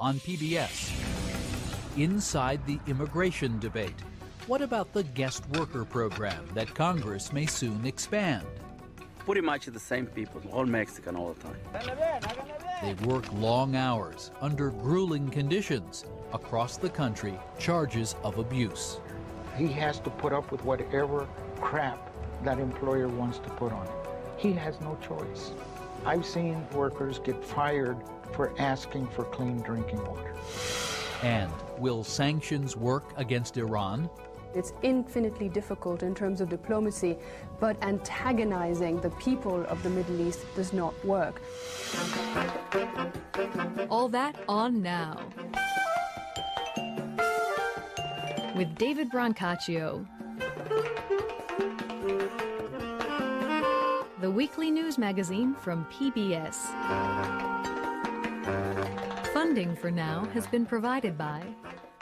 on PBS. Inside the immigration debate, what about the guest worker program that Congress may soon expand? Pretty much the same people, all Mexican all the time. They work long hours under grueling conditions. Across the country, charges of abuse. He has to put up with whatever crap that employer wants to put on him. He has no choice. I've seen workers get fired for asking for clean drinking water. And will sanctions work against Iran? It's infinitely difficult in terms of diplomacy, but antagonizing the people of the Middle East does not work. All that on now. With David Brancaccio. The weekly news magazine from PBS. Funding for Now has been provided by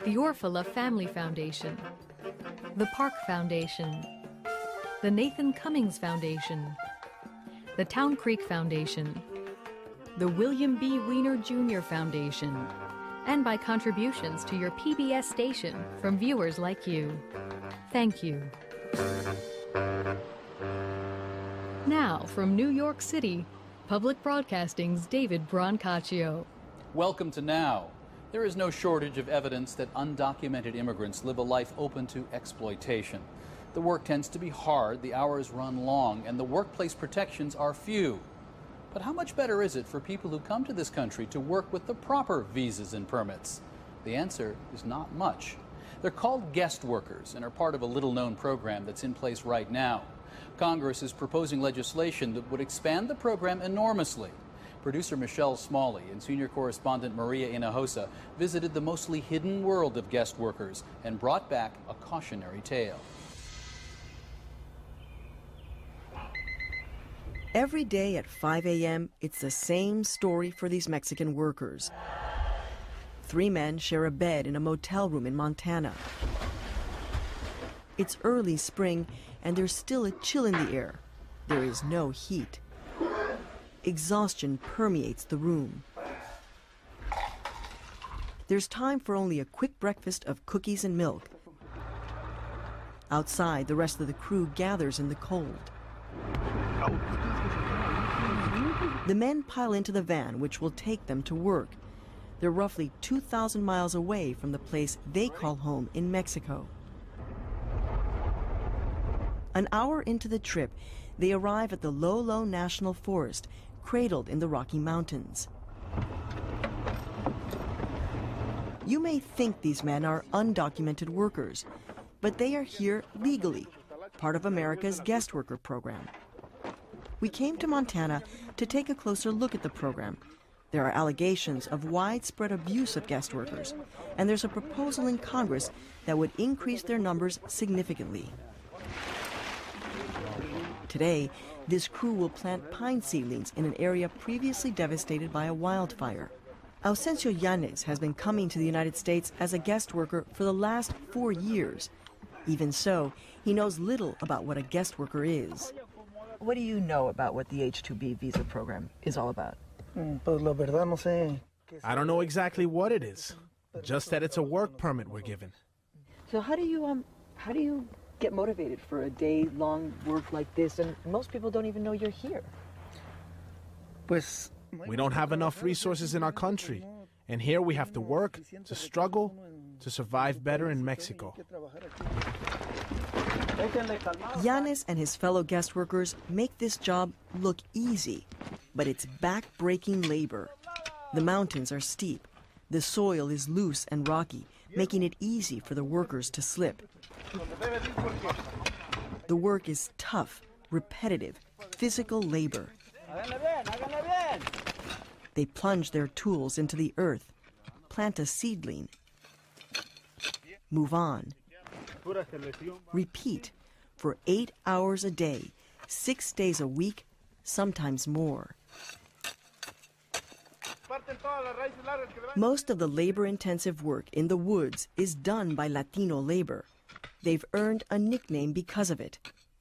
the Orfala Family Foundation, the Park Foundation, the Nathan Cummings Foundation, the Town Creek Foundation, the William B. Weiner Jr. Foundation, and by contributions to your PBS station from viewers like you. Thank you. Now, from New York City, Public Broadcasting's David Brancaccio. Welcome to Now. There is no shortage of evidence that undocumented immigrants live a life open to exploitation. The work tends to be hard, the hours run long, and the workplace protections are few. But how much better is it for people who come to this country to work with the proper visas and permits? The answer is not much. They're called guest workers and are part of a little-known program that's in place right now. Congress is proposing legislation that would expand the program enormously. Producer Michelle Smalley and senior correspondent Maria Hinojosa visited the mostly hidden world of guest workers and brought back a cautionary tale. Every day at 5 a.m., it's the same story for these Mexican workers. 3 men share a bed in a motel room in Montana. It's early spring, and there's still a chill in the air. There is no heat. Exhaustion permeates the room. There's time for only a quick breakfast of cookies and milk. Outside, the rest of the crew gathers in the cold. The men pile into the van, which will take them to work. They're roughly 2,000 miles away from the place they call home in Mexico. An hour into the trip, they arrive at the Lolo National Forest, cradled in the Rocky Mountains. You may think these men are undocumented workers, but they are here legally, part of America's guest worker program. We came to Montana to take a closer look at the program. There are allegations of widespread abuse of guest workers, and there's a proposal in Congress that would increase their numbers significantly. Today, this crew will plant pine seedlings in an area previously devastated by a wildfire. Ausencio Yanes has been coming to the United States as a guest worker for the last 4 years. Even so, he knows little about what a guest worker is. What do you know about what the H-2B visa program is all about? I don't know exactly what it is, just that it's a work permit we're given. So how do you get motivated for a day-long work like this? And most people don't even know you're here. We don't have enough resources in our country, and here we have to work, to struggle, to survive better in Mexico. Yanes and his fellow guest workers make this job look easy, but it's back-breaking labor. The mountains are steep. The soil is loose and rocky, making it easy for the workers to slip. The work is tough, repetitive, physical labor. They plunge their tools into the earth, plant a seedling, move on, repeat for 8 hours a day, 6 days a week, sometimes more. Most of the labor-intensive work in the woods is done by Latino labor. They've earned a nickname because of it,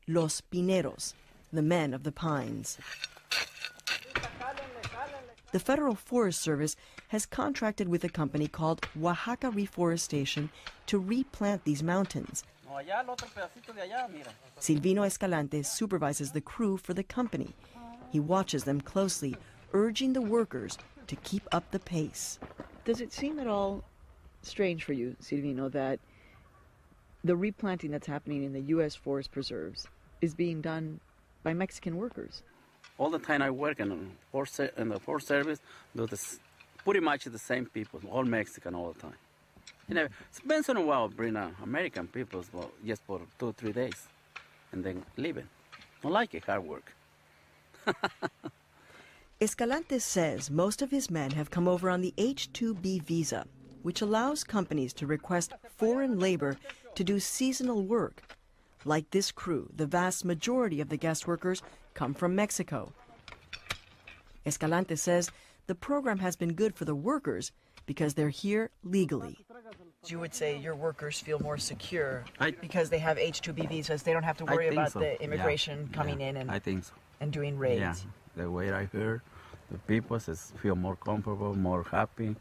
Los Pineros, the men of the pines. The Federal Forest Service has contracted with a company called Oaxaca Reforestation to replant these mountains. Silvino Escalante supervises the crew for the company. He watches them closely, urging the workers to keep up the pace. Does it seem at all strange for you, Silvino, that the replanting that's happening in the U.S. forest preserves is being done by Mexican workers? All the time I work in the forest service, do this, pretty much the same people, all Mexican all the time. You know, it's once in a while bring American people just for 2 or 3 days and then leaving. I like it, hard work. Escalante says most of his men have come over on the H-2B visa, which allows companies to request foreign labor to do seasonal work. Like this crew, the vast majority of the guest workers come from Mexico. Escalante says the program has been good for the workers because they're here legally. You would say your workers feel more secure because they have H-2B visas. They don't have to worry about the immigration coming in I think so. and doing raids. Yeah, the way I heard, the people feel more comfortable, more happy,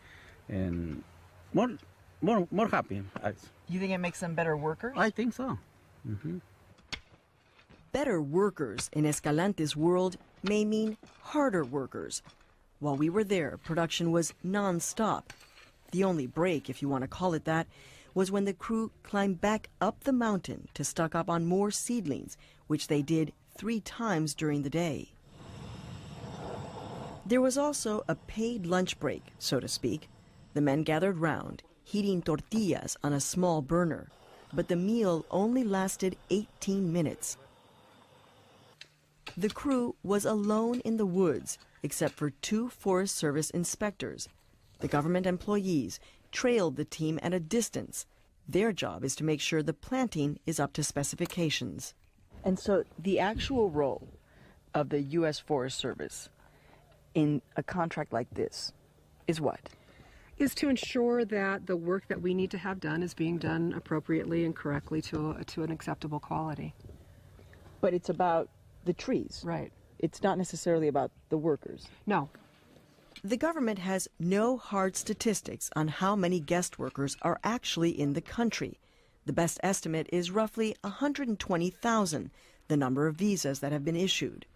and more happy. You think it makes them better workers? I think so. Mm-hmm. Better workers in Escalante's world may mean harder workers. While we were there, production was non-stop. The only break, if you want to call it that, was when the crew climbed back up the mountain to stock up on more seedlings, which they did 3 times during the day. There was also a paid lunch break, so to speak. The men gathered round, heating tortillas on a small burner, but the meal only lasted 18 minutes. The crew was alone in the woods, except for 2 Forest Service inspectors. The government employees trailed the team at a distance. Their job is to make sure the planting is up to specifications. And so the actual role of the U.S. Forest Service in a contract like this is what? Is to ensure that the work that we need to have done is being done appropriately and correctly to an acceptable quality. But it's about the trees. Right. It's not necessarily about the workers. No. The government has no hard statistics on how many guest workers are actually in the country. The best estimate is roughly 120,000, the number of visas that have been issued.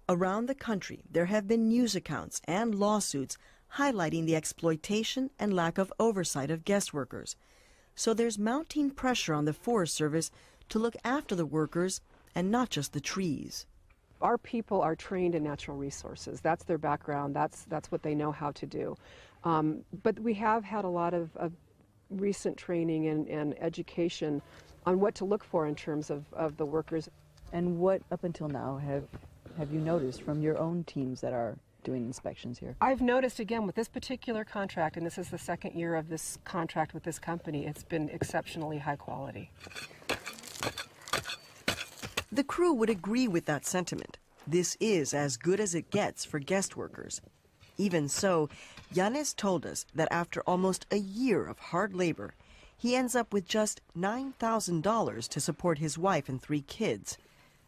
Around the country, there have been news accounts and lawsuits highlighting the exploitation and lack of oversight of guest workers. So there's mounting pressure on the Forest Service to look after the workers and not just the trees. Our people are trained in natural resources. That's their background. That's what they know how to do. But we have had a lot of recent training and education on what to look for in terms of the workers. And what, up until now, have you noticed from your own teams that are doing inspections here? I've noticed, again, with this particular contract, and this is the 2nd year of this contract with this company, it's been exceptionally high quality. The crew would agree with that sentiment. This is as good as it gets for guest workers. Even so, Yanes told us that after almost a year of hard labor, he ends up with just $9,000 to support his wife and 3 kids.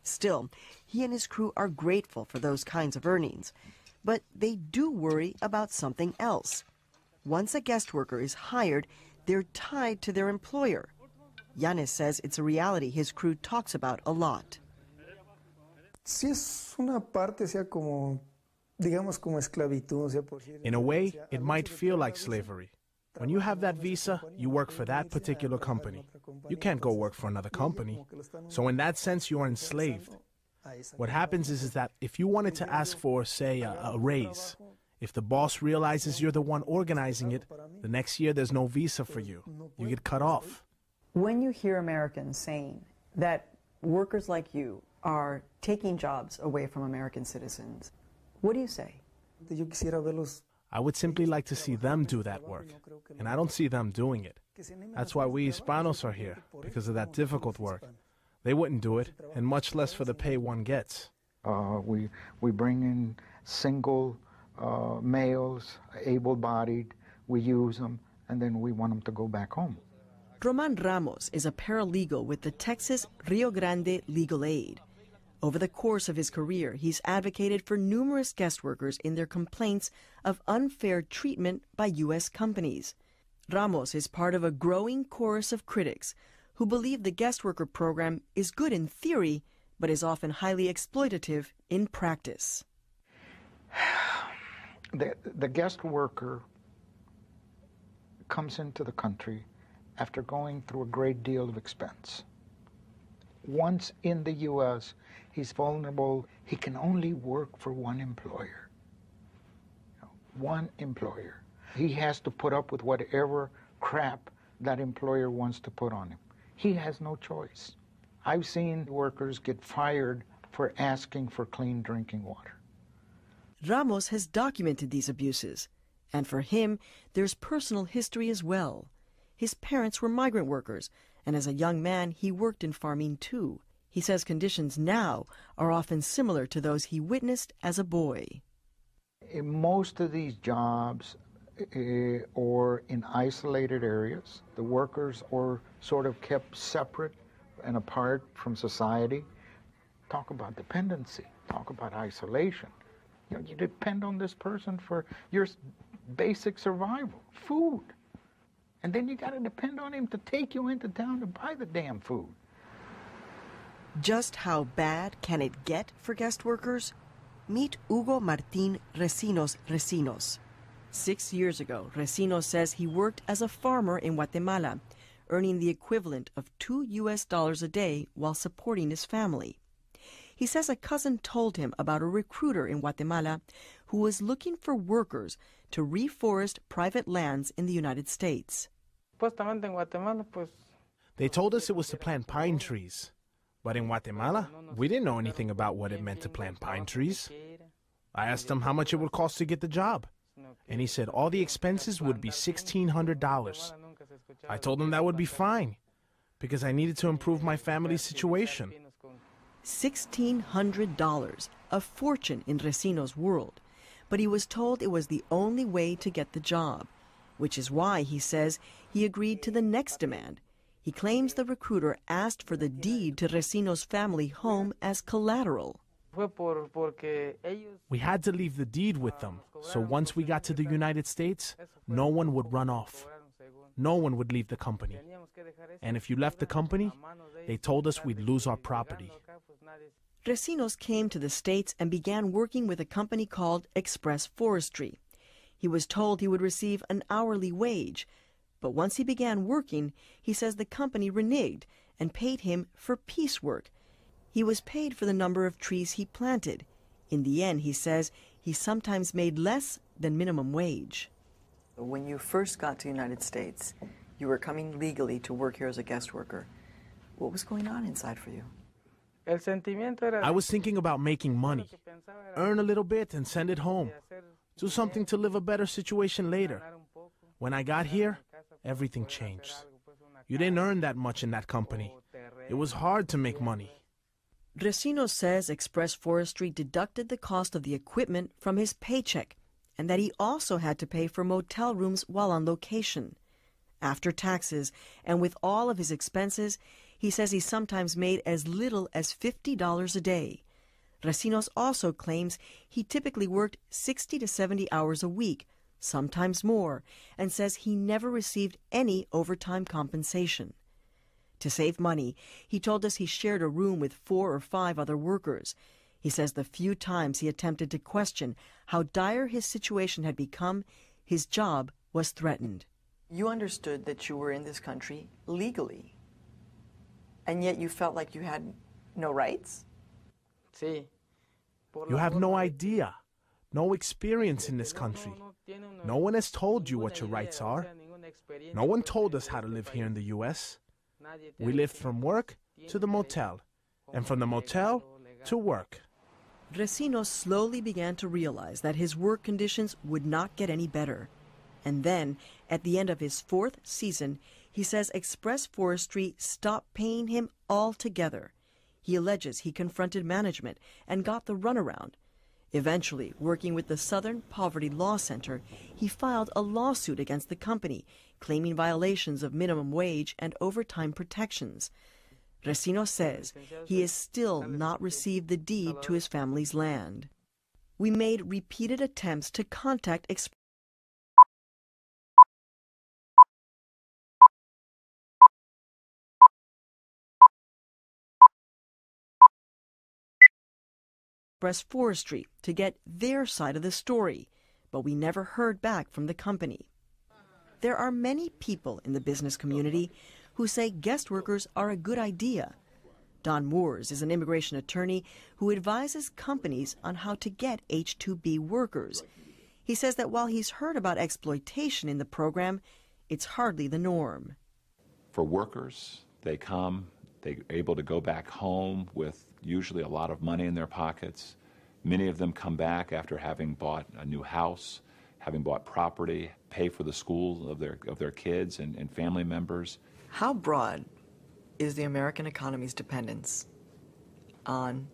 Still, he and his crew are grateful for those kinds of earnings. But they do worry about something else. Once a guest worker is hired, they're tied to their employer. Yanes says it's a reality his crew talks about a lot. In a way, it might feel like slavery. When you have that visa, you work for that particular company. You can't go work for another company. So in that sense, you are enslaved. What happens is that if you wanted to ask for, say, a raise, if the boss realizes you're the one organizing it, the next year there's no visa for you. You get cut off. When you hear Americans saying that workers like you are taking jobs away from American citizens, what do you say? I would simply like to see them do that work, and I don't see them doing it. That's why we Hispanos are here, because of that difficult work. They wouldn't do it, and much less for the pay one gets. We bring in single males, able-bodied, we use them, and then we want them to go back home. Roman Ramos is a paralegal with the Texas Rio Grande Legal Aid. Over the course of his career, he's advocated for numerous guest workers in their complaints of unfair treatment by U.S. companies. Ramos is part of a growing chorus of critics who believe the guest worker program is good in theory, but is often highly exploitative in practice. The guest worker comes into the country after going through a great deal of expense. Once in the U.S., he's vulnerable. He can only work for one employer. One employer. He has to put up with whatever crap that employer wants to put on him. He has no choice. I've seen workers get fired for asking for clean drinking water. Ramos has documented these abuses, and for him, there's personal history as well. His parents were migrant workers, and as a young man, he worked in farming too. He says conditions now are often similar to those he witnessed as a boy. In most of these jobs, or in isolated areas, the workers are sort of kept separate and apart from society. Talk about dependency, talk about isolation. You depend on this person for your basic survival, food. And then you got to depend on him to take you into town to buy the damn food. Just how bad can it get for guest workers? Meet Hugo Martín Recinos. 6 years ago, Recinos says he worked as a farmer in Guatemala, earning the equivalent of $2 a day while supporting his family. He says a cousin told him about a recruiter in Guatemala who was looking for workers to reforest private lands in the United States. They told us it was to plant pine trees. But in Guatemala, we didn't know anything about what it meant to plant pine trees. I asked him how much it would cost to get the job, and he said all the expenses would be $1,600. I told him that would be fine, because I needed to improve my family's situation. $1,600, a fortune in Recinos' world, but he was told it was the only way to get the job, which is why, he says, he agreed to the next demand. He claims the recruiter asked for the deed to Recinos' family home as collateral. We had to leave the deed with them, so once we got to the United States, no one would run off. No one would leave the company. And if you left the company, they told us we'd lose our property. Recinos came to the States and began working with a company called Express Forestry. He was told he would receive an hourly wage, but once he began working, he says the company reneged and paid him for piecework. He was paid for the number of trees he planted. In the end, he says, he sometimes made less than minimum wage. When you first got to the United States, you were coming legally to work here as a guest worker. What was going on inside for you? I was thinking about making money, earn a little bit and send it home, do something to live a better situation later. When I got here, everything changed. You didn't earn that much in that company. It was hard to make money. Recinos says Express Forestry deducted the cost of the equipment from his paycheck and that he also had to pay for motel rooms while on location. After taxes and with all of his expenses, he says he sometimes made as little as $50 a day. Recinos also claims he typically worked 60 to 70 hours a week, sometimes more, and says he never received any overtime compensation. To save money, he told us he shared a room with 4 or 5 other workers. He says the few times he attempted to question how dire his situation had become, his job was threatened. You understood that you were in this country legally, and yet you felt like you had no rights? You have no idea, no experience in this country. No one has told you what your rights are. No one told us how to live here in the U.S. We lived from work to the motel, and from the motel to work. Recinos slowly began to realize that his work conditions would not get any better. And then, at the end of his 4th season, he says Express Forestry stopped paying him altogether. He alleges he confronted management and got the runaround. Eventually, working with the Southern Poverty Law Center, he filed a lawsuit against the company, claiming violations of minimum wage and overtime protections. Resino says he has still not received the deed to his family's land. We made repeated attempts to contact Express Forestry to get their side of the story, but we never heard back from the company. There are many people in the business community who say guest workers are a good idea. Don Moores is an immigration attorney who advises companies on how to get H-2B workers. He says that while he's heard about exploitation in the program, it's hardly the norm. For workers, they come, they're able to go back home with usually a lot of money in their pockets. Many of them come back after having bought a new house, having bought property, pay for the school of their kids and family members. How broad is the American economy's dependence on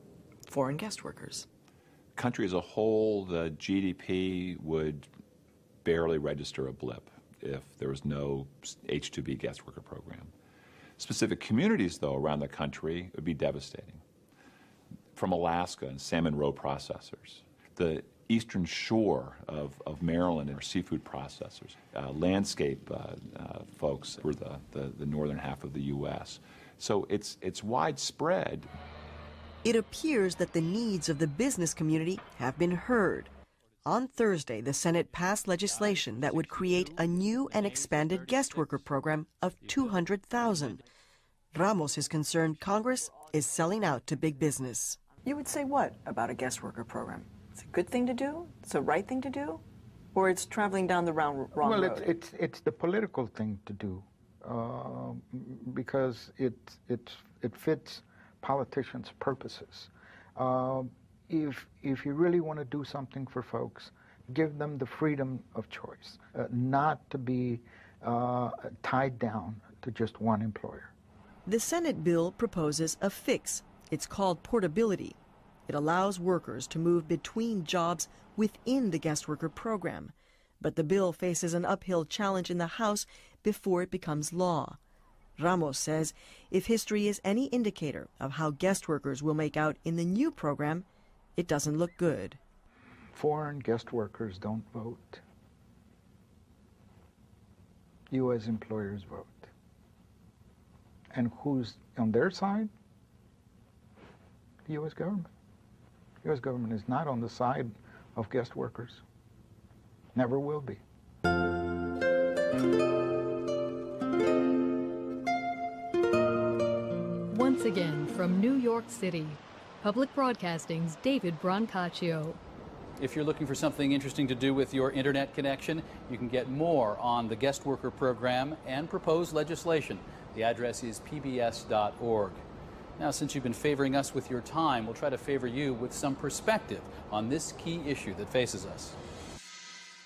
foreign guest workers? Country as a whole, the GDP would barely register a blip if there was no H-2B guest worker program. Specific communities, though, around the country would be devastating. From Alaska and salmon roe processors, the eastern shore of Maryland and seafood processors, landscape folks for the northern half of the U.S. So it's widespread. It appears that the needs of the business community have been heard. On Thursday, the Senate passed legislation that would create a new and expanded guest worker program of 200,000. Ramos is concerned Congress is selling out to big business. You would say what about a guest worker program? It's a good thing to do? It's the right thing to do? Or it's traveling down the wrong road? Well, it's the political thing to do because it fits politicians' purposes. If you really want to do something for folks, give them the freedom of choice, not to be tied down to just one employer. The Senate bill proposes a fix. It's called portability. It allows workers to move between jobs within the guest worker program. But the bill faces an uphill challenge in the House before it becomes law. Ramos says if history is any indicator of how guest workers will make out in the new program, it doesn't look good. Foreign guest workers don't vote. U.S. employers vote. And who's on their side? The U.S. government. The U.S. government is not on the side of guest workers. Never will be. Once again, from New York City, Public Broadcasting's David Brancaccio. If you're looking for something interesting to do with your internet connection, you can get more on the guest worker program and proposed legislation. The address is pbs.org. Now, since you've been favoring us with your time, we'll try to favor you with some perspective on this key issue that faces us.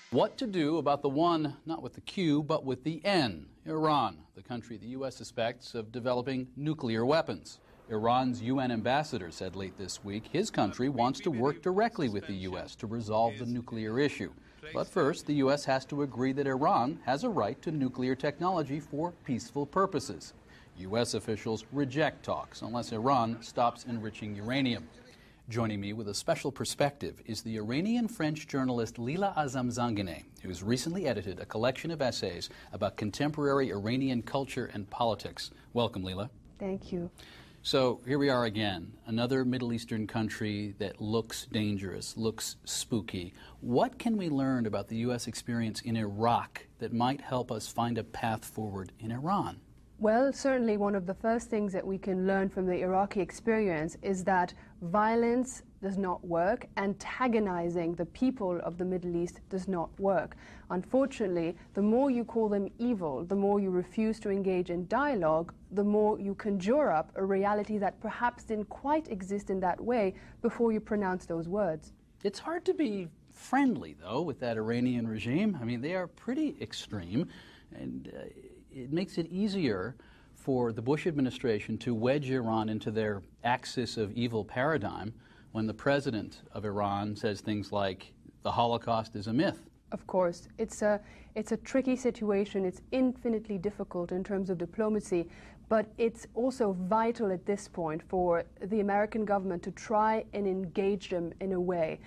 What to do about the one, not with the Q, but with the N, Iran, the country the U.S. suspects of developing nuclear weapons. Iran's UN ambassador said late this week his country wants to work directly with the U.S. to resolve the nuclear issue. But first, the U.S. has to agree that Iran has a right to nuclear technology for peaceful purposes. U.S. officials reject talks unless Iran stops enriching uranium. Joining me with a special perspective is the Iranian-French journalist Lila Azam-Zanganeh, who has recently edited a collection of essays about contemporary Iranian culture and politics. Welcome, Lila. Thank you. So here we are again, another Middle Eastern country that looks dangerous, looks spooky. What can we learn about the U.S. experience in Iraq that might help us find a path forward in Iran? Well, certainly one of the first things that we can learn from the Iraqi experience is that violence does not work. Antagonizing the people of the Middle East does not work. Unfortunately, the more you call them evil, the more you refuse to engage in dialogue, the more you conjure up a reality that perhaps didn't quite exist in that way before you pronounce those words. It's hard to be friendly, though, with that Iranian regime. I mean, they are pretty extreme, and it makes it easier for the Bush administration to wedge Iran into their axis of evil paradigm when the president of Iran says things like the Holocaust is a myth. Of course, it's a tricky situation. It's infinitely difficult in terms of diplomacy, but it's also vital at this point for the American government to try and engage them in a way.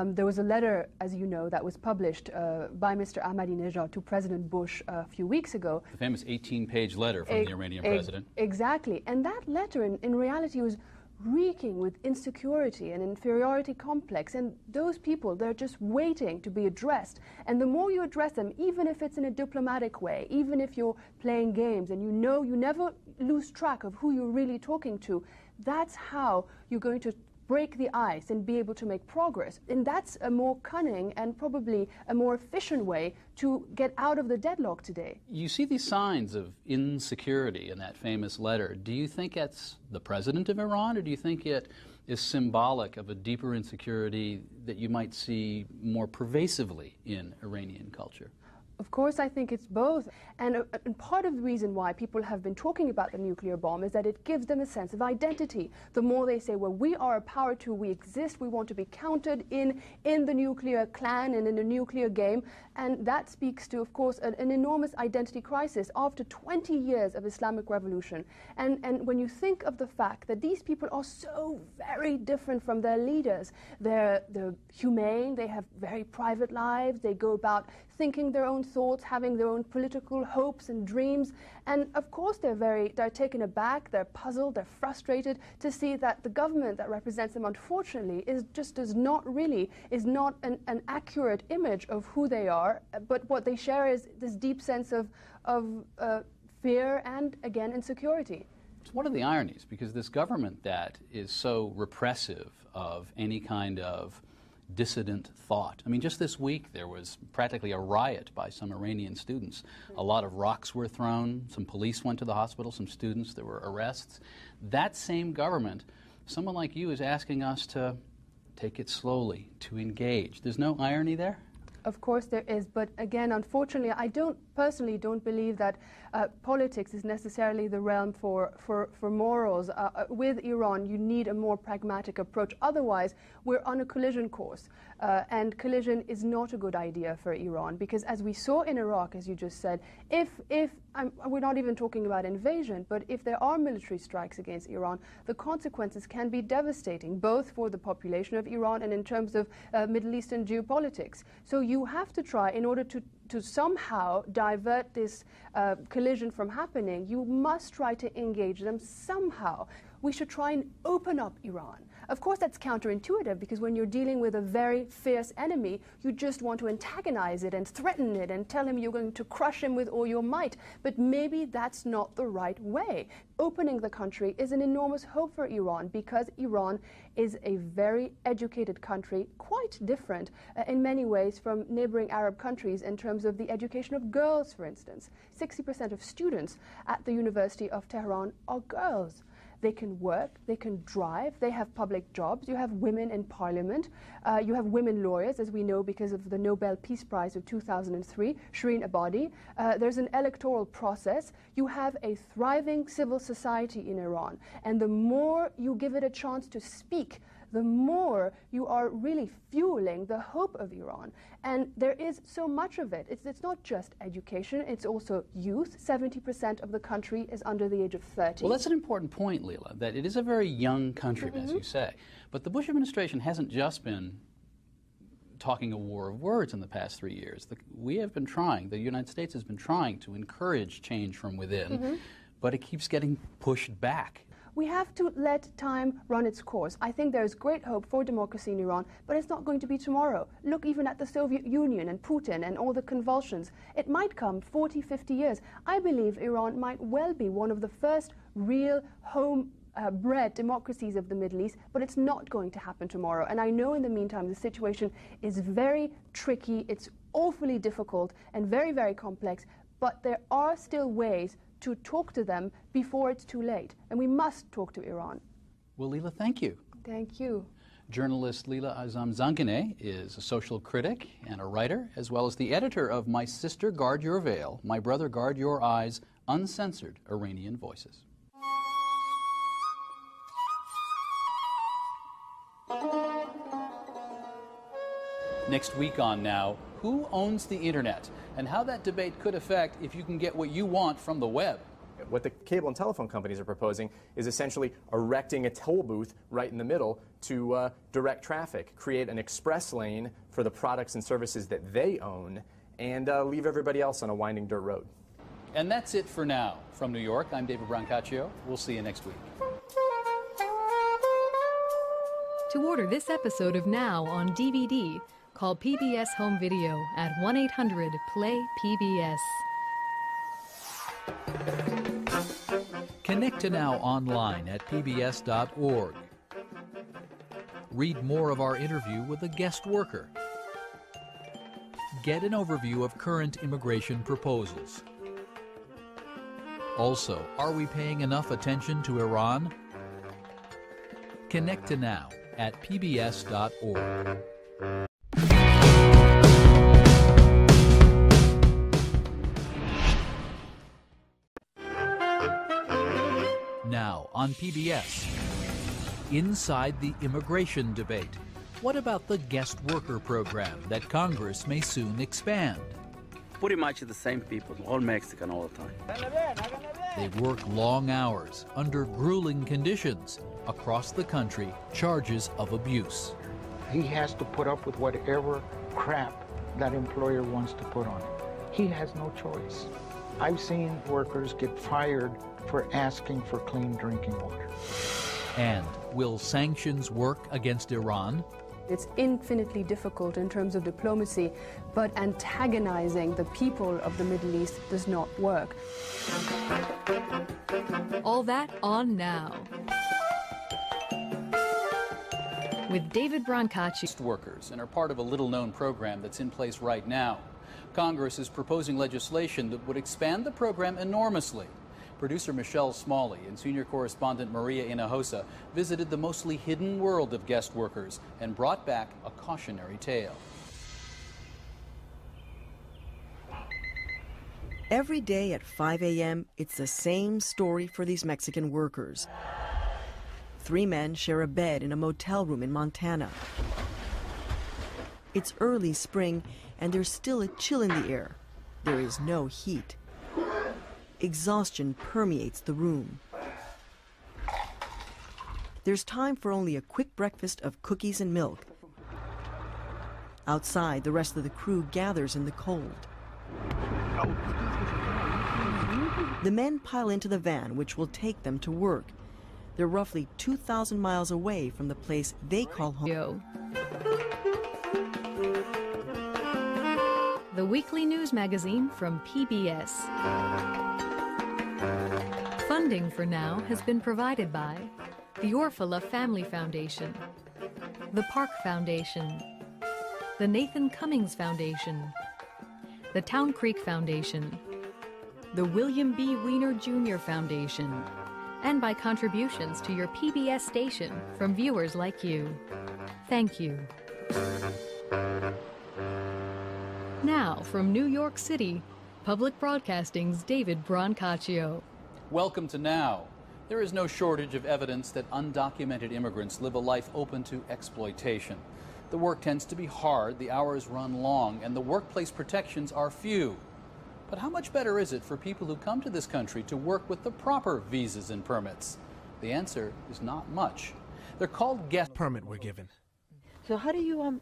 There was a letter, as you know, that was published by Mr. Ahmadinejad to President Bush a few weeks ago. The famous 18-page letter from the Iranian president. Exactly. And that letter, in reality, was reeking with insecurity and inferiority complex, and those people, they're just waiting to be addressed. And the more you address them, even if it's in a diplomatic way, even if you're playing games and you know you never lose track of who you're really talking to, that's how you're going to break the ice and be able to make progress. And that's a more cunning and probably a more efficient way to get out of the deadlock today. You see these signs of insecurity in that famous letter. Do you think it's the president of Iran, or do you think it is symbolic of a deeper insecurity that you might see more pervasively in Iranian culture? Of course, I think it's both. And part of the reason why people have been talking about the nuclear bomb is that it gives them a sense of identity. The more they say, well, we are a power tool, we exist, we want to be counted in the nuclear clan and in the nuclear game. And that speaks to, of course, an enormous identity crisis after 20 years of Islamic revolution. And when you think of the fact that these people are so very different from their leaders, they're humane, they have very private lives, they go about thinking their own thoughts, having their own political hopes and dreams. And of course they're taken aback, they're puzzled, they're frustrated to see that the government that represents them, unfortunately, is not an accurate image of who they are, but what they share is this deep sense of fear and, again, insecurity. It's one of the ironies, because this government that is so repressive of any kind of dissident thought. I mean, just this week there was practically a riot by some Iranian students. A lot of rocks were thrown, some police went to the hospital, some students, there were arrests. That same government, someone like you, is asking us to take it slowly, to engage. There's no irony there? Of course there is, but again, unfortunately, I personally don't believe that politics is necessarily the realm for morals. With Iran, you need a more pragmatic approach. Otherwise, we're on a collision course, and collision is not a good idea for Iran, because as we saw in Iraq, as you just said, we're not even talking about invasion, but if there are military strikes against Iran, the consequences can be devastating, both for the population of Iran and in terms of Middle Eastern geopolitics. So you have to try, in order to somehow divert this collision from happening, you must try to engage them somehow. We should try and open up Iran. Of course, that's counterintuitive, because when you're dealing with a very fierce enemy, you just want to antagonize it and threaten it and tell him you're going to crush him with all your might. But maybe that's not the right way. Opening the country is an enormous hope for Iran, because Iran is a very educated country, quite different in many ways from neighboring Arab countries in terms of the education of girls, for instance. 60% of students at the University of Tehran are girls. They can work, they can drive, they have public jobs, you have women in parliament, you have women lawyers, as we know because of the Nobel Peace Prize of 2003, Shireen Ebadi. There's an electoral process. You have a thriving civil society in Iran. And the more you give it a chance to speak, the more you are really fueling the hope of Iran. And there is so much of it. It's not just education, it's also youth. 70% of the country is under the age of 30. Well, that's an important point, Leila, that it is a very young country, as you say. But the Bush administration hasn't just been talking a war of words in the past 3 years. We have been trying, the United States has been trying to encourage change from within, but it keeps getting pushed back. We have to let time run its course. I think there is great hope for democracy in Iran, but it's not going to be tomorrow. Look even at the Soviet Union and Putin and all the convulsions. It might come 40, 50 years. I believe Iran might well be one of the first real home-bred democracies of the Middle East, but it's not going to happen tomorrow. And I know in the meantime the situation is very tricky, it's awfully difficult and very, very complex, but there are still ways to talk to them before it's too late. And we must talk to Iran. Well, Leila, thank you. Thank you. Journalist Leila Azam-Zanganeh is a social critic and a writer, as well as the editor of My Sister Guard Your Veil, My Brother Guard Your Eyes, Uncensored Iranian Voices. Next week on Now, who owns the internet and how that debate could affect if you can get what you want from the web. What the cable and telephone companies are proposing is essentially erecting a toll booth right in the middle to direct traffic, create an express lane for the products and services that they own, and leave everybody else on a winding dirt road. And that's it for now. From New York, I'm David Brancaccio. We'll see you next week. To order this episode of Now on DVD, call PBS Home Video at 1-800-PLAY-PBS. Connect to Now online at pbs.org. Read more of our interview with a guest worker. Get an overview of current immigration proposals. Also, are we paying enough attention to Iran? Connect to Now at pbs.org. Now on PBS. Inside the immigration debate. What about the guest worker program that Congress may soon expand? Pretty much the same people, all Mexican all the time. They work long hours under grueling conditions. Across the country, charges of abuse. He has to put up with whatever crap that employer wants to put on him. He has no choice. I've seen workers get fired for asking for clean drinking water. And will sanctions work against Iran? It's infinitely difficult in terms of diplomacy, but antagonizing the people of the Middle East does not work. All that on Now. With David Brancaccio. Workers and are part of a little-known program that's in place right now. Congress is proposing legislation that would expand the program enormously. Producer Michelle Smalley and senior correspondent Maria Hinojosa visited the mostly hidden world of guest workers and brought back a cautionary tale. Every day at 5 a.m., it's the same story for these Mexican workers. 3 men share a bed in a motel room in Montana. It's early spring, and there's still a chill in the air. There is no heat. Exhaustion permeates the room. There's time for only a quick breakfast of cookies and milk. Outside, the rest of the crew gathers in the cold. The men pile into the van, which will take them to work. They're roughly 2,000 miles away from the place they call home. The weekly news magazine from PBS. Funding for Now has been provided by the Orfalea Family Foundation, the Park Foundation, the Nathan Cummings Foundation, the Town Creek Foundation, the William B. Weiner Jr. Foundation, and by contributions to your PBS station from viewers like you. Thank you. Now, from New York City, Public Broadcasting's David Brancaccio. Welcome to Now. There is no shortage of evidence that undocumented immigrants live a life open to exploitation. The work tends to be hard, the hours run long, and the workplace protections are few. But how much better is it for people who come to this country to work with the proper visas and permits? The answer is not much. They're called guest permit we're given. So how do you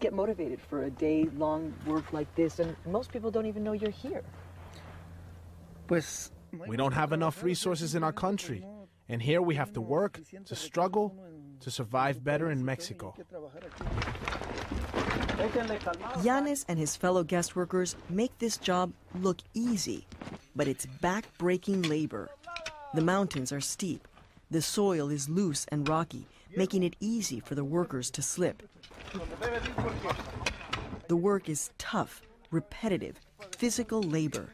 get motivated for a day-long work like this? And most people don't even know you're here. We don't have enough resources in our country. And here we have to work, to struggle, to survive better in Mexico. Yanis and his fellow guest workers make this job look easy, but it's back-breaking labor. The mountains are steep. The soil is loose and rocky, making it easy for the workers to slip. The work is tough, repetitive, physical labor.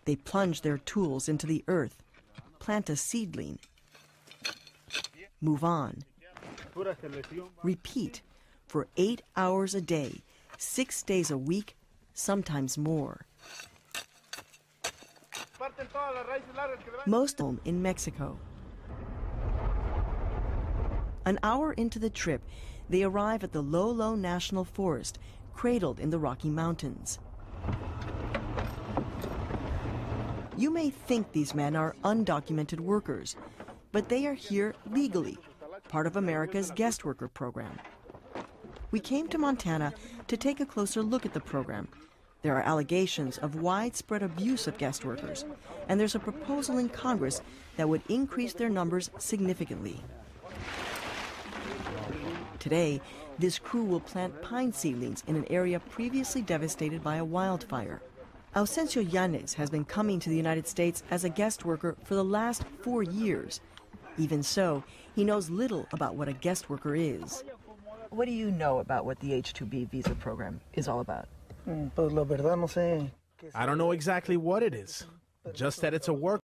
They plunge their tools into the earth, plant a seedling, move on, repeat for 8 hours a day, 6 days a week, sometimes more. Most home in Mexico. An hour into the trip, they arrive at the Lolo National Forest, cradled in the Rocky Mountains. You may think these men are undocumented workers, but they are here legally, part of America's guest worker program. We came to Montana to take a closer look at the program. There are allegations of widespread abuse of guest workers, and there's a proposal in Congress that would increase their numbers significantly. Today, this crew will plant pine seedlings in an area previously devastated by a wildfire. Ausencio Yanes has been coming to the United States as a guest worker for the last 4 years. Even so, he knows little about what a guest worker is. What do you know about what the H-2B visa program is all about? I don't know exactly what it is, just that it's a work